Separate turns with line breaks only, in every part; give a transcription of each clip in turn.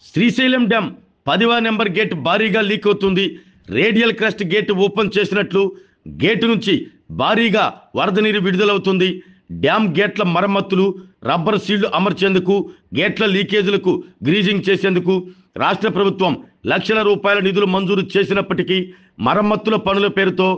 Srisailam dam 10వ number gate భారీగా leak అవుతుంది. రేడియల్ క్రస్ట్ గేట్ ఓపెన్ చేసినట్లు గేటు నుంచి భారీగా వరద నీరు విడుదలవుతుంది. డ్యాం గేట్ల మరమ్మతులు, రబ్బర్ సీళ్లు అమర్చేందుకు, గేట్ల లీకేజీలకు గ్రీజింగ్ చేసేందుకు రాష్ట్ర ప్రభుత్వం లక్షల రూపాయల నిధులు మంజూరు చేసినప్పటికీ మరమ్మతుల పనుల పేరుతో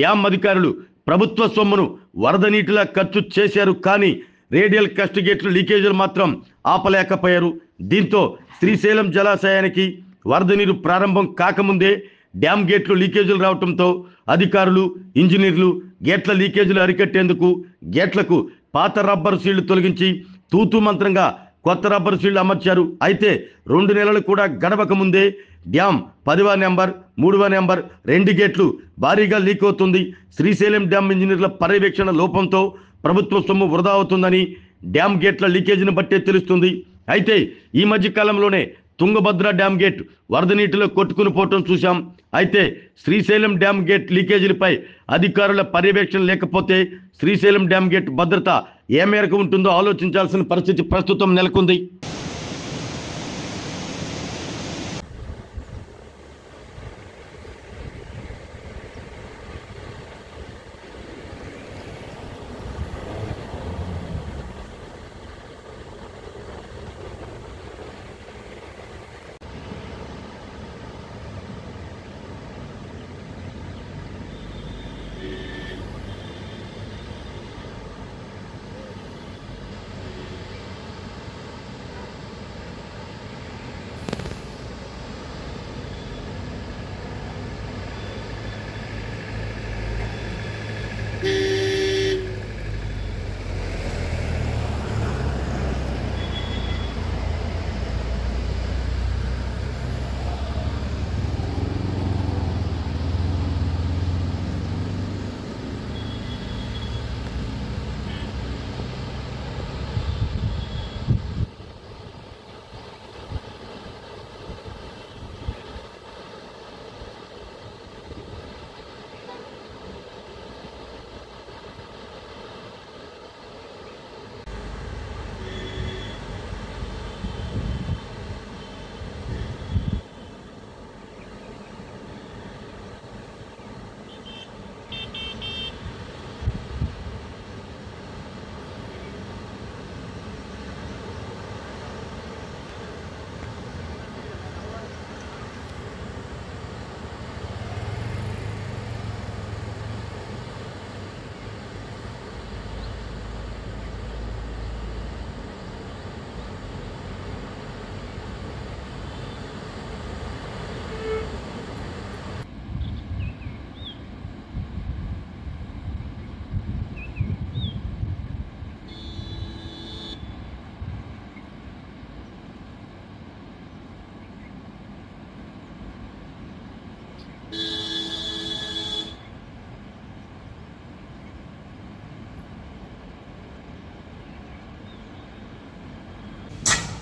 డ్యాం అధికారులు ప్రభుత్వ సొమ్మును వరద నీటిలా ఖర్చు చేశారు. కానీ రేడియల్ క్రస్ట్ గేట్లు లీకేజీలు మాత్రం ఆపలేకపోయారు. దీంతో శ్రీశైలం జలాశయానికి వరద నీరు ప్రారంభం కాకముందే డ్యాం గేట్లు లీకేజీలు రావడంతో అధికారులు, ఇంజనీర్లు గేట్ల లీకేజీలు అరికట్టేందుకు గేట్లకు పాత రబ్బర్ సీళ్లు తొలగించి తూతూ మంత్రంగా కొత్త రబ్బర్ సీళ్లు అమర్చారు. అయితే 2 నెలలు కూడా గడవక ముందే డ్యాం 10వ నెంబర్, 3వ నెంబర్ 2 గేట్లు భారీగా లీక్ అవుతుంది. శ్రీశైలం డ్యాం ఇంజనీర్ల పర్యవేక్షణ లోపంతో ప్రభుత్వ సొమ్ము వృధా అవుతుందని డ్యాం గేట్ల లీకేజీని బట్టే తెలుస్తుంది. అయితే ఈ మధ్య కాలంలోనే తుంగభద్ర డ్యాం గేట్ వరద నీటిలో కొట్టుకుని పోవటం చూశాం. అయితే శ్రీశైలం డ్యాం గేట్ లీకేజీలపై అధికారుల పర్యవేక్షణ లేకపోతే శ్రీశైలం డ్యాం గేట్ భద్రత ఏ మేరకు ఉంటుందో ఆలోచించాల్సిన పరిస్థితి ప్రస్తుతం నెలకొంది.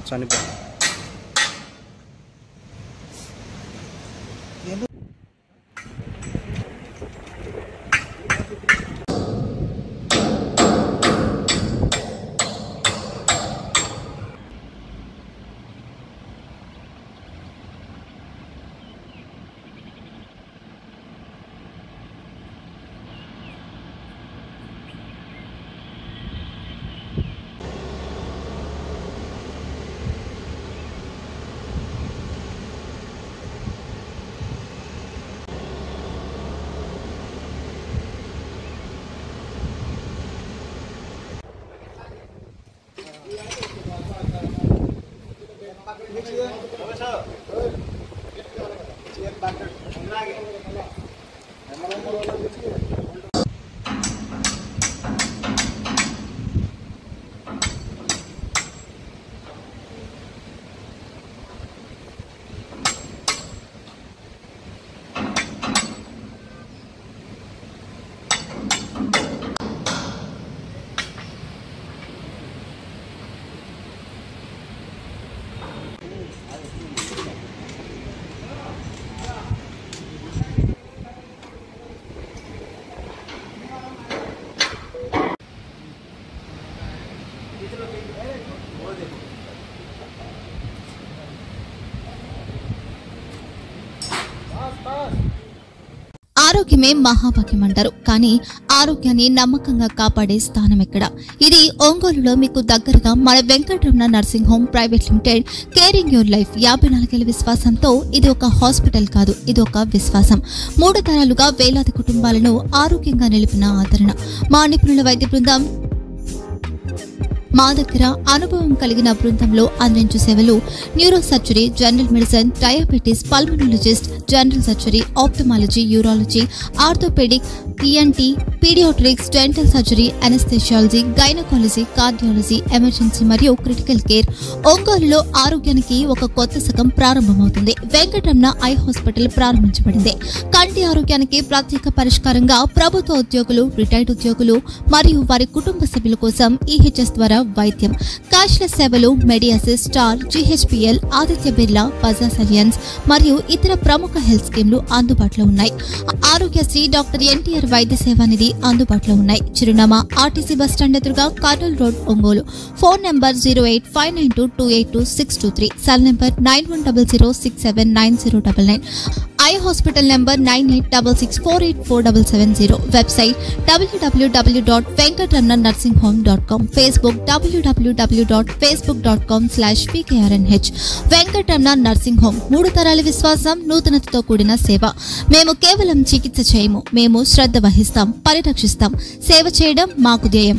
చనిపోయింది.
ఆరోగ్యమే మహాభాగ్యం అంటారు. కానీ ఆరోగ్యాన్ని నమ్మకంగా కాపాడే స్థానం ఎక్కడ? ఇది ఒంగోలులో మీకు దగ్గరగా మన Venkataramana nursing home private limited. Caring your life 54 ఏళ్ల విశ్వాసంతో ఇది ఒక హాస్పిటల్ కాదు, ఇది ఒక విశ్వాసం. 3 తరాలుగా వేలాది కుటుంబాలను ఆరోగ్యంగా నిలిపిన ఆదరణ. మా నిపుణుల వైద్య బృందం మా దగ్గర అనుభవం కలిగిన బృందంలో అందించే సేవలు neuro surgery, general medicine, diabetes, pulmonologist, general surgery, ophthalmology, urology, orthopaedic, ENT, paediatrics, dental surgery, anaesthesiology, gynaecology, cardiology, emergency మరియు క్రిటికల్ కేర్. ఒంగోలులో ఆరోగ్యానికి ఒక కొత్త శకం ప్రారంభమవుతుంది. వెంకటరమణ ఐ హాస్పిటల్ ప్రారంభించబడింది. కంటి ఆరోగ్యానికి ప్రత్యేక పరిష్కారంగా ప్రభుత్వ ఉద్యోగులు, రిటైర్డ్ ఉద్యోగులు మరియు వారి కుటుంబ సభ్యుల కోసం ఈహెచ్ఎస్ ద్వారా వైద్యం, క్యాష్లెస్ సేవలు, మెడియాసిస్, స్టార్, జీహెచ్పీఎల్, ఆదిత్య బిర్లా, బజాజ్ అలియన్స్ మరియు ఇతర ప్రముఖ హెల్త్ స్కీమ్లు అందుబాటులో ఉన్నాయి. ఆరోగ్యశ్రీ, డాక్టర్ ఎన్టీఆర్ వైద్య సేవా నిధి అందుబాటులో ఉన్నాయి. చిరునామా ఆర్టీసీ బస్టాండ్ ఎదురుగా, Kurnool road, Ongole. Phone number 08592282623, cell number 9100679099, eye hospital number 9866484770, website www.venkatramanarsinghome.com, Facebook www.facebook.com/pkrnh. Venkataramana nursing home 3 తరాల విశ్వాసం, నూతనతతో కూడిన సేవ. మేము కేవలం చికిత్స చేయము, మేము శ్రద్ధ వహిస్తాం, పరిరక్షిస్తాం. సేవ చేయడం మాకు ధ్యేయం.